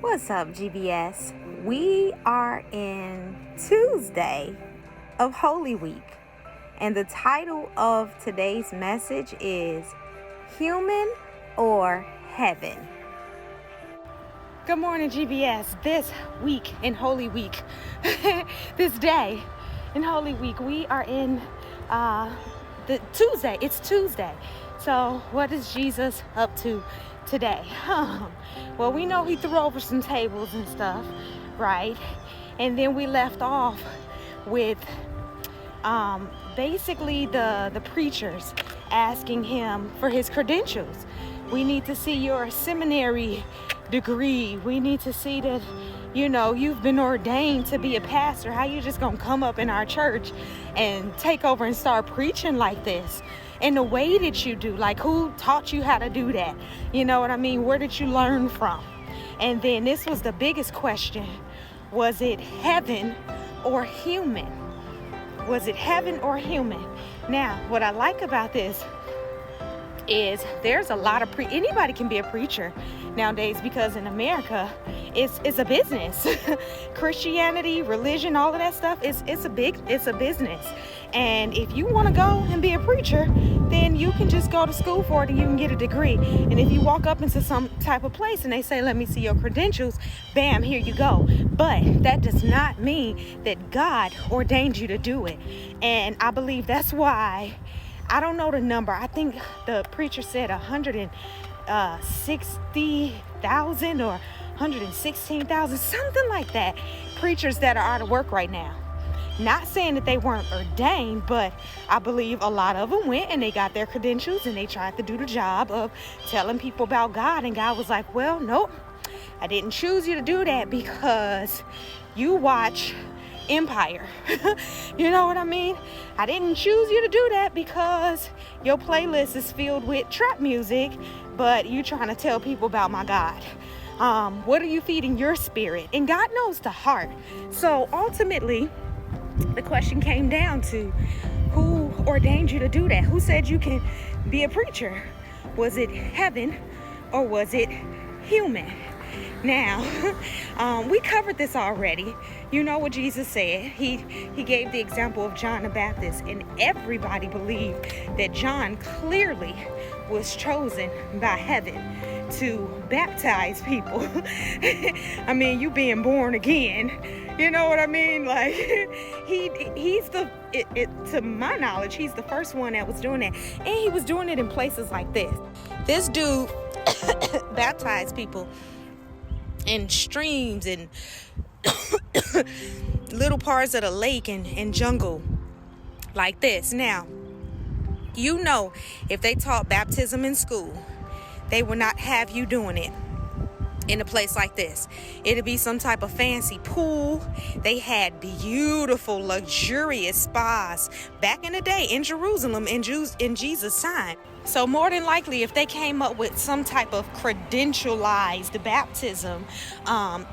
What's up, GBS? We are in Tuesday of Holy Week, and the title of today's message is Human or Heaven. Good morning, GBS. This week in Holy Week, this day in Holy Week, we are in the Tuesday. It's Tuesday. So what is Jesus up to today? Well, we know he threw over some tables and stuff, right? And then we left off with basically the preachers asking him for his credentials. We need to see your seminary degree. We need to see that, you've been ordained to be a pastor. How you just gonna come up in our church and take over and start preaching like this? And the way that you do, like, who taught you how to do that? You know what I mean? Where did you learn from? And then this was the biggest question. Was it heaven or human? Was it heaven or human? Now, what I like about this is there's a lot of anybody can be a preacher nowadays, because in America it's a business. Christianity, religion, all of that stuff, it's a business. And if you want to go and be a preacher, then you can just go to school for it and you can get a degree. And if you walk up into some type of place and they say, let me see your credentials, bam, here you go. But that does not mean that God ordained you to do it. And I believe that's why, I don't know the number, I think the preacher said 160,000 or 116,000, something like that, preachers that are out of work right now. Not saying that they weren't ordained, but I believe a lot of them went and they got their credentials and they tried to do the job of telling people about God. And God was like, well, nope, I didn't choose you to do that because you watch Empire. You know what I mean? I didn't choose you to do that because your playlist is filled with trap music, but you trying to tell people about my God. What are you feeding your spirit? And God knows the heart. So ultimately, the question came down to, who ordained you to do that? Who said you can be a preacher? Was it heaven or was it human? Now, we covered this already. You know what Jesus said. He gave the example of John the Baptist, and everybody believed that John clearly was chosen by heaven to baptize people. I mean, you being born again. You know what I mean? Like, he's to my knowledge, he's the first one that was doing that. And he was doing it in places like this. This dude baptized people in streams and little parts of the lake and jungle like this. Now, if they taught baptism in school, they would not have you doing it in a place like this. It'd be some type of fancy pool. They had beautiful, luxurious spas back in the day in Jerusalem in Jesus' time. So more than likely, if they came up with some type of credentialized baptism,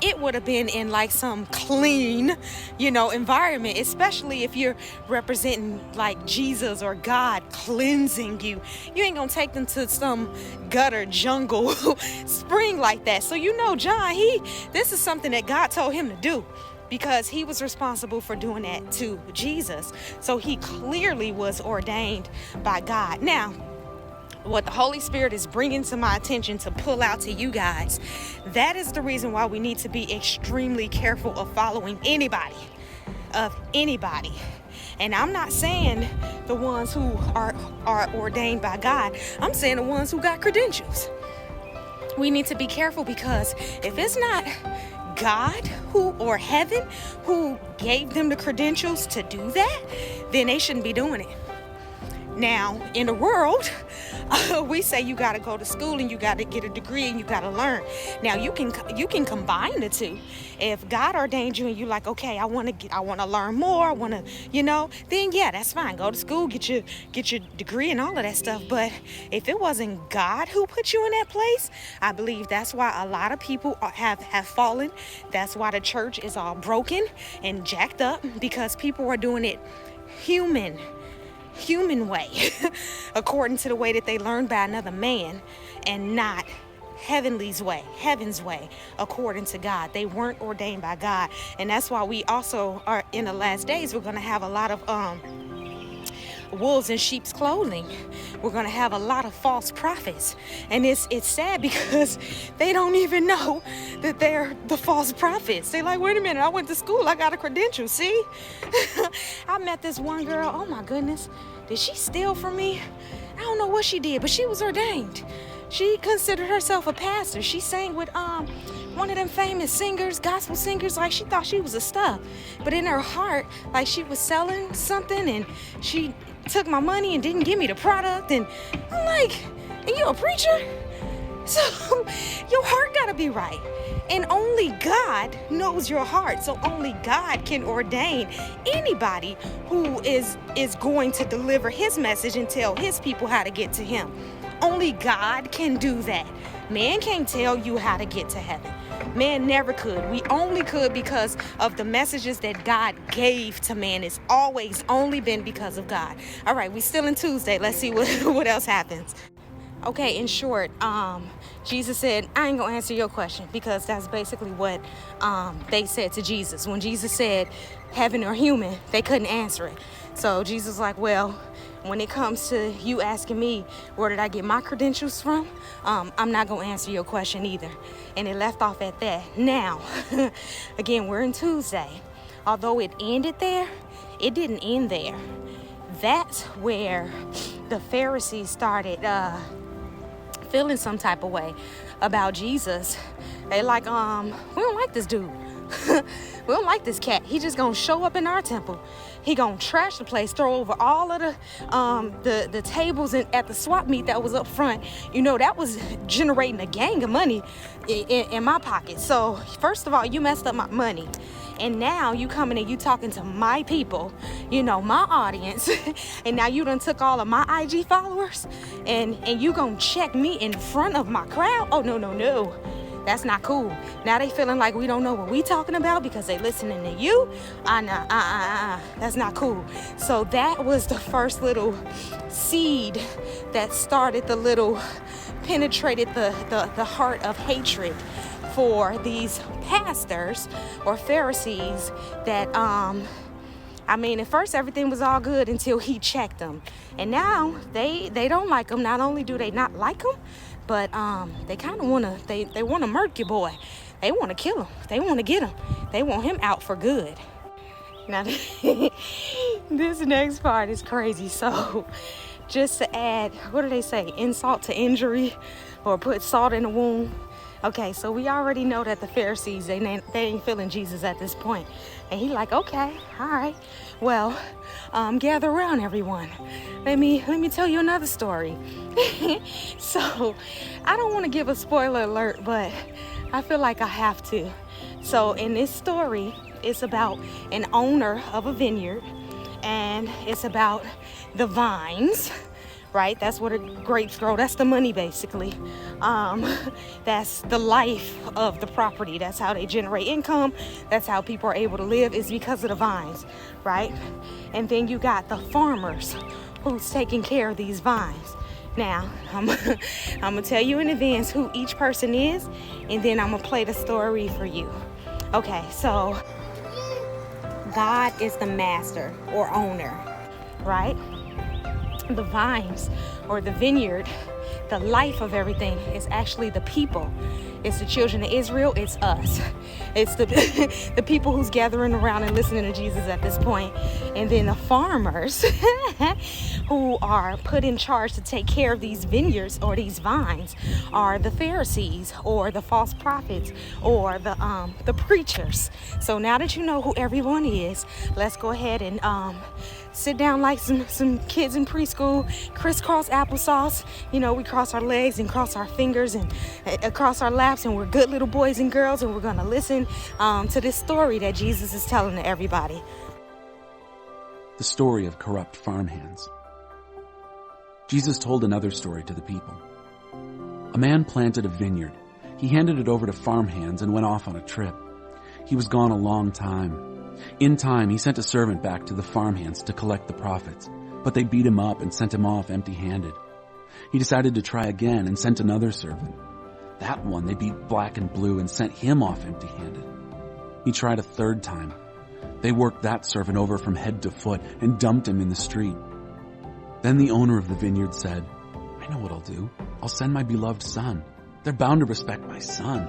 it would have been in like some clean, environment, especially if you're representing like Jesus or God cleansing you. You ain't gonna take them to some gutter jungle spring like that. So John, this is something that God told him to do, because he was responsible for doing that to Jesus. So he clearly was ordained by God. Now, what the Holy Spirit is bringing to my attention to pull out to you guys, that is the reason why we need to be extremely careful of following anybody. And I'm not saying the ones who are ordained by God. I'm saying the ones who got credentials. We need to be careful, because if it's not God or heaven who gave them the credentials to do that, then they shouldn't be doing it. Now, in the world, we say you got to go to school and you got to get a degree and you got to learn. Now, you can combine the two. If God ordained you and you're like, okay, I want to learn more, I want to, then yeah, that's fine. Go to school, get your degree and all of that stuff. But if it wasn't God who put you in that place, I believe that's why a lot of people have fallen. That's why the church is all broken and jacked up, because people are doing it human way according to the way that they learned by another man, and not heaven's way, according to God. They weren't ordained by God. And that's why we also are in the last days. We're going to have a lot of wolves in sheep's clothing. We're going to have a lot of false prophets. And it's sad because they don't even know that they're the false prophets. They're like, wait a minute, I went to school, I got a credential, see? I met this one girl, oh my goodness, did she steal from me? I don't know what she did, but she was ordained. She considered herself a pastor. She sang with one of them famous singers, gospel singers, like she thought she was a stuff. But in her heart, like she was selling something, and she took my money and didn't give me the product. And I'm like, and you a preacher? So your heart gotta be right. And only God knows your heart. So only God can ordain anybody who is going to deliver his message and tell his people how to get to him. Only God can do that. Man can't tell you how to get to heaven. Man never could. We only could because of the messages that God gave to man. It's always only been because of God. All right, we still in Tuesday. Let's see what else happens. Okay, in short, Jesus said, I ain't gonna answer your question, because that's basically what they said to Jesus. When Jesus said heaven or human, they couldn't answer it. So Jesus was like, well, when it comes to you asking me where did I get my credentials from, I'm not gonna answer your question either. And it left off at that. Now, again, we're in Tuesday. Although it ended there, it didn't end there. That's where the Pharisees started feeling some type of way about Jesus. They like, we don't like this dude. We don't like this cat. He just gonna show up in our temple. He gonna trash the place, throw over all of the tables at the swap meet that was up front. You know, that was generating a gang of money in my pocket. So first of all, you messed up my money. And now you coming and you talking to my people, you know, my audience. And now you done took all of my IG followers and you gonna check me in front of my crowd? Oh, no. That's not cool. Now they feeling like we don't know what we talking about because they listening to you. That's not cool. So that was the first little seed that started penetrated the heart of hatred for these pastors or Pharisees that, at first everything was all good until he checked them. And now they don't like him. Not only do they not like him, but they kind of want to, they want to murk your boy. They want to kill him. They want to get him. They want him out for good. Now, this next part is crazy. So just to add, what do they say? Insult to injury, or put salt in the wound. Okay, so we already know that the Pharisees, they ain't feeling Jesus at this point. And he like, okay, all right. Well, gather around, everyone. Let me tell you another story. So, I don't want to give a spoiler alert, but I feel like I have to. So, in this story, it's about an owner of a vineyard, and it's about the vines. Right? That's where the grapes grow. That's the money, basically. That's the life of the property. That's how they generate income. That's how people are able to live, is because of the vines, right? And then you got the farmers who's taking care of these vines. Now, I'm gonna tell you in advance who each person is, and then I'm gonna play the story for you. Okay, so God is the master or owner, right? The vines or the vineyard, the life of everything is actually the people. It's the children of Israel. It's us. It's the people who's gathering around and listening to Jesus at this point. And then the farmers who are put in charge to take care of these vineyards or these vines are the Pharisees or the false prophets or the preachers. So now that you know who everyone is, let's go ahead and sit down like some kids in preschool, crisscross applesauce. You know, we cross our legs and cross our fingers and across our laps, and we're good little boys and girls, and we're going to listen to this story that Jesus is telling to everybody. The story of corrupt farmhands. Jesus told another story to the people. A man planted a vineyard. He handed it over to farmhands and went off on a trip. He was gone a long time. In time, he sent a servant back to the farmhands to collect the profits, but they beat him up and sent him off empty-handed. He decided to try again and sent another servant. That one they beat black and blue and sent him off empty-handed. He tried a third time. They worked that servant over from head to foot and dumped him in the street. Then the owner of the vineyard said, I know what I'll do. I'll send my beloved son. They're bound to respect my son.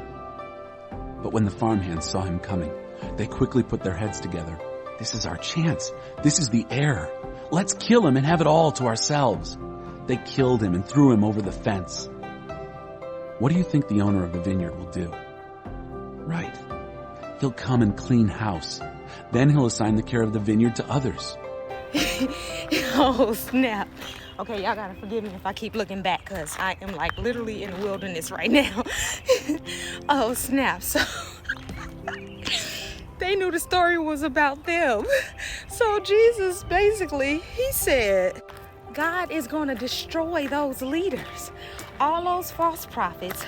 But when the farmhands saw him coming, they quickly put their heads together. This is our chance. This is the heir. Let's kill him and have it all to ourselves. They killed him and threw him over the fence. What do you think the owner of the vineyard will do? Right. He'll come and clean house. Then he'll assign the care of the vineyard to others. Oh, snap. Okay, y'all gotta forgive me if I keep looking back, because I am like literally in the wilderness right now. Oh, snap. So they knew the story was about them. So Jesus basically, he said, God is going to destroy those leaders, all those false prophets,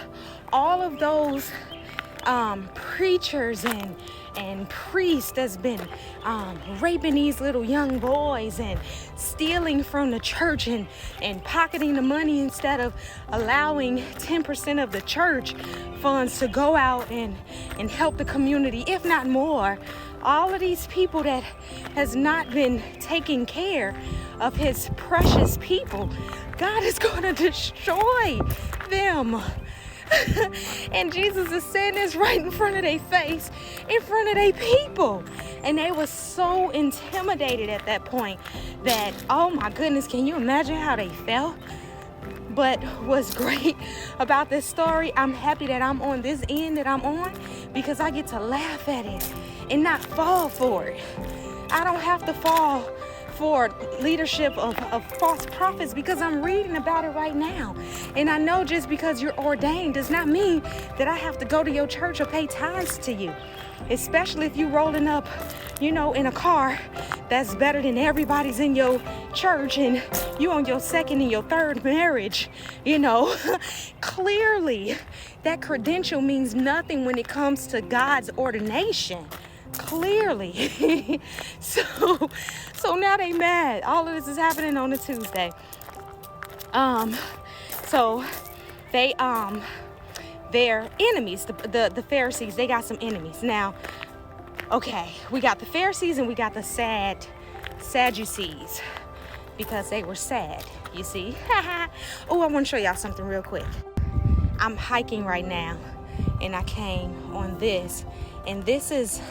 all of those preachers and priests that's been raping these little young boys and stealing from the church and pocketing the money instead of allowing 10% of the church funds to go out and help the community, if not more. All of these people that has not been taking care of his precious people, God is going to destroy them. And Jesus is saying this right in front of their face, in front of their people. And they were so intimidated at that point that, oh my goodness, can you imagine how they felt? But what's great about this story, I'm happy that I'm on this end that I'm on, because I get to laugh at it and not fall for it. I don't have to fall for leadership of false prophets, because I'm reading about it right now. And I know just because you're ordained does not mean that I have to go to your church or pay tithes to you. Especially if you're rolling up, in a car that's better than everybody's in your church and you on your second and your third marriage, Clearly, that credential means nothing when it comes to God's ordination. Clearly. So now they mad. All of this is happening on a Tuesday. So they they're enemies. The Pharisees, they got some enemies. Now, okay, we got the Pharisees and we got the Sadducees, because they were sad, you see. Oh, I want to show y'all something real quick. I'm hiking right now and I came on this, and this is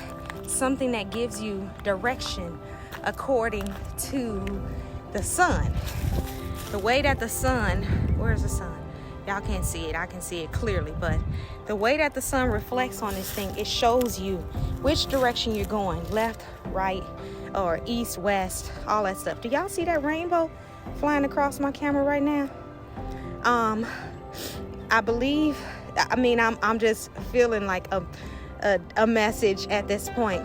something that gives you direction according to the sun. The way that the sun, where's the sun? Y'all can't see it. I can see it clearly, but the way that the sun reflects on this thing, it shows you which direction you're going, left, right, or east, west, all that stuff. Do y'all see that rainbow flying across my camera right now? I'm just feeling like a message at this point.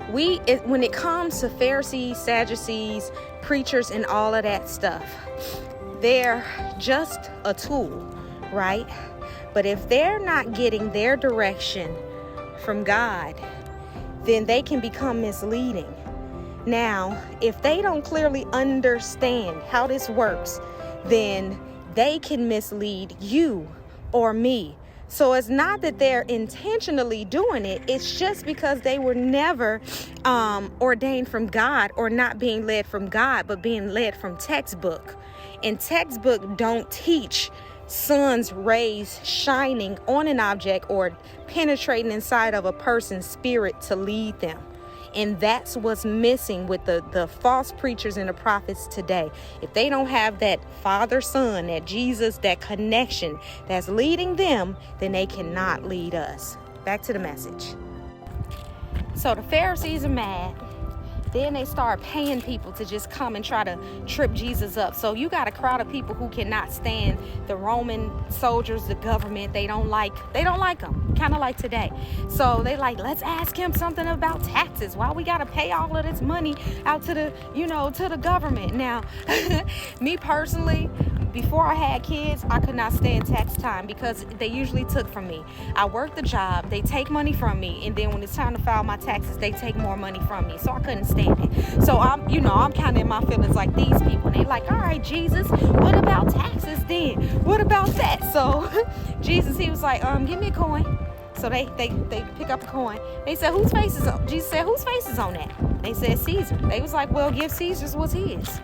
When it comes to Pharisees, Sadducees, preachers, and all of that stuff, they're just a tool, right? But if they're not getting their direction from God, then they can become misleading. Now, if they don't clearly understand how this works, then they can mislead you or me. So it's not that they're intentionally doing it. It's just because they were never ordained from God, or not being led from God, but being led from textbook. And textbook don't teach sun's rays shining on an object or penetrating inside of a person's spirit to lead them. And that's what's missing with the false preachers and the prophets today. If they don't have that Father, Son, that Jesus, that connection that's leading them, then they cannot lead us. Back to the message. So the Pharisees are mad. Then they start paying people to just come and try to trip Jesus up. So you got a crowd of people who cannot stand the Roman soldiers, the government. They don't like them, kind of like today. So they like, let's ask him something about taxes. Why we got to pay all of this money out to the, to the government? Now, me personally, before I had kids, I could not stand tax time because they usually took from me. I worked the job, they take money from me, and then when it's time to file my taxes, they take more money from me. So I couldn't stand it. So I'm kind of in my feelings like these people. And they like, all right, Jesus, what about taxes then? What about that? So Jesus, he was like, give me a coin. So they pick up a coin. They said, whose face is on? Jesus said, whose face is on that? They said, Caesar. They was like, well, give Caesar's what's his.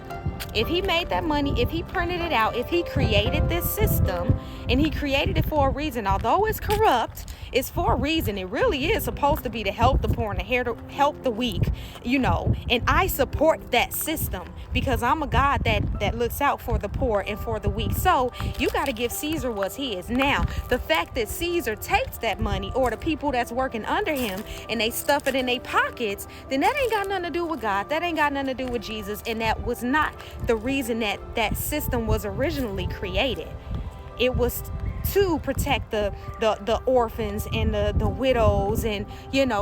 If he made that money, if he printed it out, if he created this system, and he created it for a reason, although it's corrupt, it's for a reason. It really is supposed to be to help the poor and to help the weak, and I support that system because I'm a God that looks out for the poor and for the weak. So you got to give Caesar what's his. Now, the fact that Caesar takes that money, or the people that's working under him, and they stuff it in their pockets, then that ain't got nothing to do with God. That ain't got nothing to do with Jesus. And that was not the reason that system was originally created. It was to protect the orphans and the widows and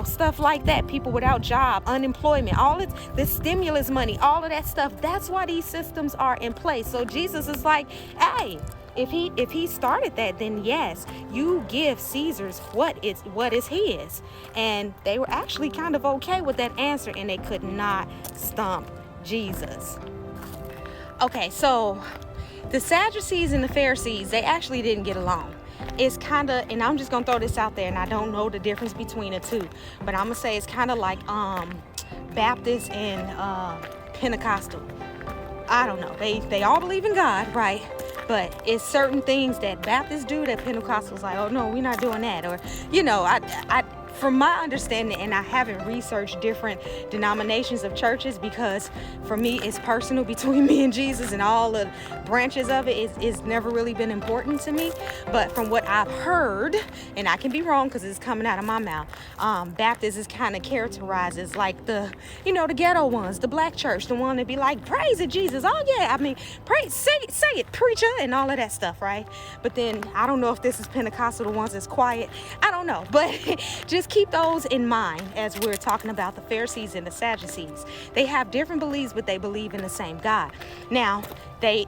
stuff like that, people without job, unemployment, all the stimulus money, all of that stuff. That's why these systems are in place. So Jesus is like, hey, if he started that, then yes, you give Caesar's what is his. And they were actually kind of okay with that answer, and they could not stump Jesus. Okay, so the Sadducees and the Pharisees, they actually didn't get along. It's kind of, and I'm just going to throw this out there, and I don't know the difference between the two, but I'm going to say it's kind of like Baptist and Pentecostal. I don't know. They all believe in God, right? But it's certain things that Baptists do that Pentecostals like, oh no, we're not doing that. Or, I from my understanding, and I haven't researched different denominations of churches because for me it's personal between me and Jesus, and all the branches of it is never really been important to me. But from what I've heard, and I can be wrong because it's coming out of my mouth, Baptist is kind of characterized as like the ghetto ones, the black church, the one that be like, praise it, Jesus, oh yeah, I mean, praise, say it, preacher, and all of that stuff, right? But then I don't know if this is Pentecostal, the ones that's quiet, I don't know, but just keep those in mind as we're talking about the Pharisees and the Sadducees. They have different beliefs, but they believe in the same God. Now, they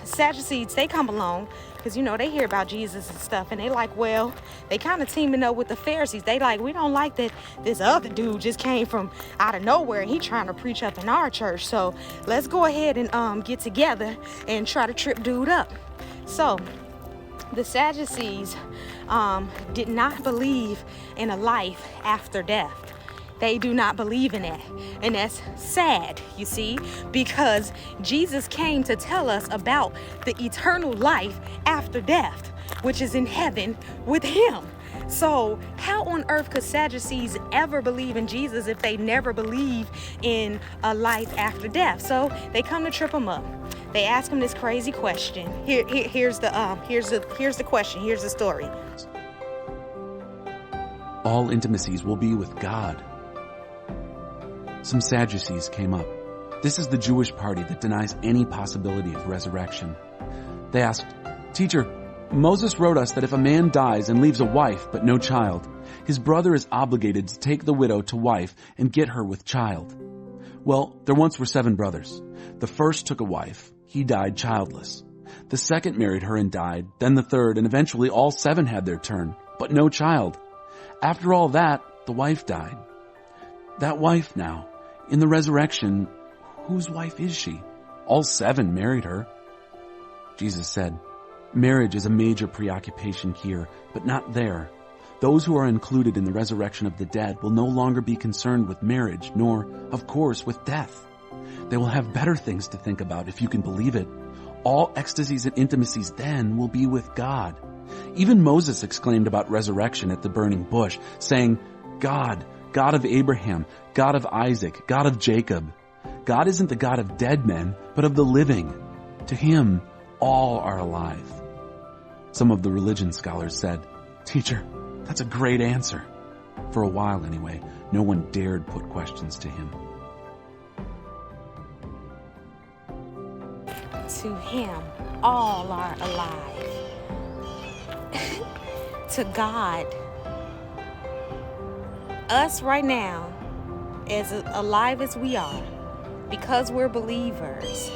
Sadducees, they come along because they hear about Jesus and stuff, and they like, well, they kind of teaming up with the Pharisees. They like, we don't like that this other dude just came from out of nowhere and he trying to preach up in our church, so let's go ahead and get together and try to trip dude up. So the Sadducees did not believe in a life after death. They do not believe in it. And that's sad, you see, because Jesus came to tell us about the eternal life after death, which is in heaven with him. So how on earth could Sadducees ever believe in Jesus if they never believe in a life after death? So they come to trip him up. They ask him this crazy question. Here's the question. Here's the story. All intimacies will be with God. Some Sadducees came up. This is the Jewish party that denies any possibility of resurrection. They asked, "Teacher, Moses wrote us that if a man dies and leaves a wife but no child, his brother is obligated to take the widow to wife and get her with child. Well, there once were 7 brothers. The first took a wife. He died childless. The second married her and died, then the third, and eventually all 7 had their turn, but no child. After all that, the wife died. That wife now, in the resurrection, whose wife is she? All 7 married her." Jesus said, "Marriage is a major preoccupation here, but not there. Those who are included in the resurrection of the dead will no longer be concerned with marriage, nor, of course, with death. They will have better things to think about, if you can believe it. All ecstasies and intimacies then will be with God. Even Moses exclaimed about resurrection at the burning bush, saying, 'God, God of Abraham, God of Isaac, God of Jacob.' God isn't the God of dead men, but of the living. To him, all are alive." Some of the religion scholars said, "Teacher, that's a great answer." For a while anyway, no one dared put questions to him. To him, all are alive. To God, us right now, as alive as we are, because we're believers,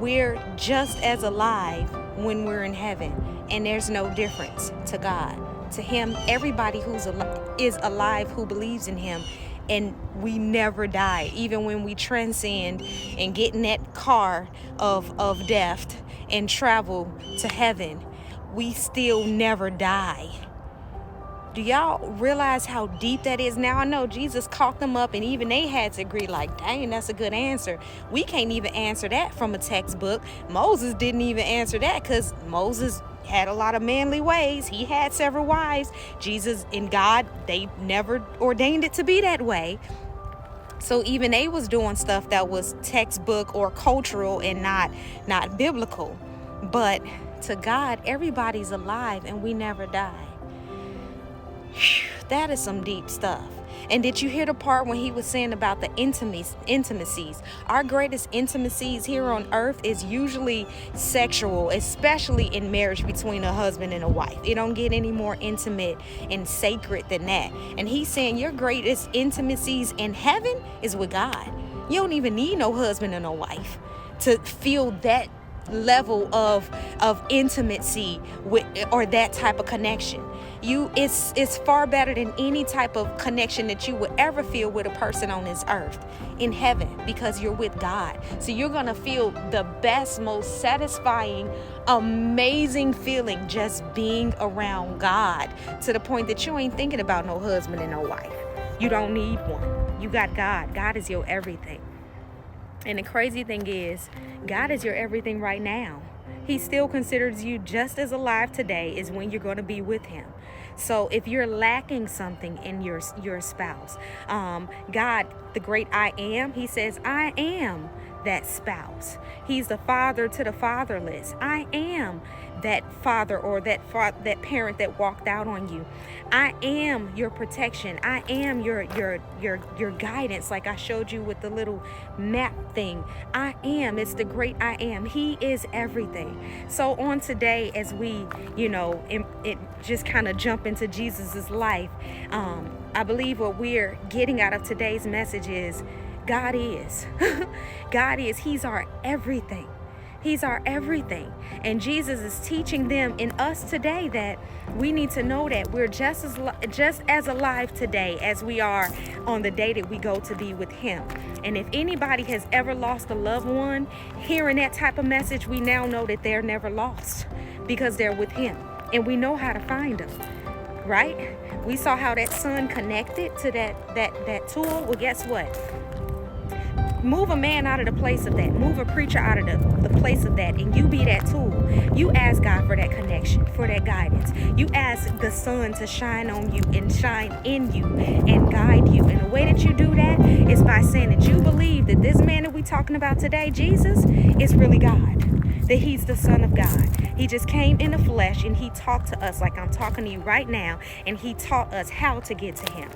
we're just as alive when we're in heaven, and there's no difference to God. To him, everybody is alive who believes in him, and we never die. Even when we transcend and get in that car of death and travel to heaven, we still never die. Do y'all realize how deep that is? Now I know Jesus caught them up, and even they had to agree, like, dang, that's a good answer. We can't even answer that from a textbook. Moses didn't even answer that, because Moses had a lot of manly ways. He had several wives. Jesus and God, they never ordained it to be that way. So even they was doing stuff that was textbook or cultural and not biblical. But to God, everybody's alive and we never die. That is some deep stuff. And did you hear the part when he was saying about the intimacies? Our greatest intimacies here on earth is usually sexual, especially in marriage between a husband and a wife. It don't get any more intimate and sacred than that. And he's saying your greatest intimacies in heaven is with God. You don't even need no husband and no wife to feel that level of intimacy with, or that type of connection. It's far better than any type of connection that you would ever feel with a person on this earth in heaven, because you're with God. So you're gonna feel the best, most satisfying, amazing feeling just being around God, to the point that you ain't thinking about no husband and no wife. You don't need one. You got God. God is your everything. And the crazy thing is, God is your everything right now. He still considers you just as alive today as when you're going to be with him. So if you're lacking something in your spouse, God, the great I am, he says, I am that spouse. He's the father to the fatherless. I am that father, or that parent that walked out on you. I am your protection. I am your guidance, like I showed you with the little map thing. I am. It's the great I am. He is everything. So on today, as we, it just kind of jump into Jesus's life, I believe what we're getting out of today's message is God is. God is. He's our everything. He's our everything. And Jesus is teaching them and us today that we need to know that we're just as alive today as we are on the day that we go to be with him. And if anybody has ever lost a loved one, hearing that type of message, we now know that they're never lost, because they're with him. And we know how to find them, right? We saw how that son connected to that tool. Well, guess what? Move a man out of the place of that. Move a preacher out of the place of that, and you be that tool. You ask God for that connection, for that guidance. You ask the sun to shine on you and shine in you and guide you. And the way that you do that is by saying that you believe that this man that we're talking about today, Jesus, is really God. That he's the Son of God. He just came in the flesh and he talked to us like I'm talking to you right now, and he taught us how to get to him.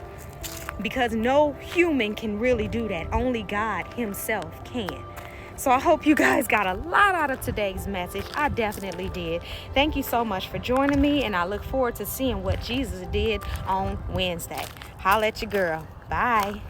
Because no human can really do that. Only God himself can. So I hope you guys got a lot out of today's message. I definitely did. Thank you so much for joining me, and I look forward to seeing what Jesus did on Wednesday. Holla at your girl. Bye.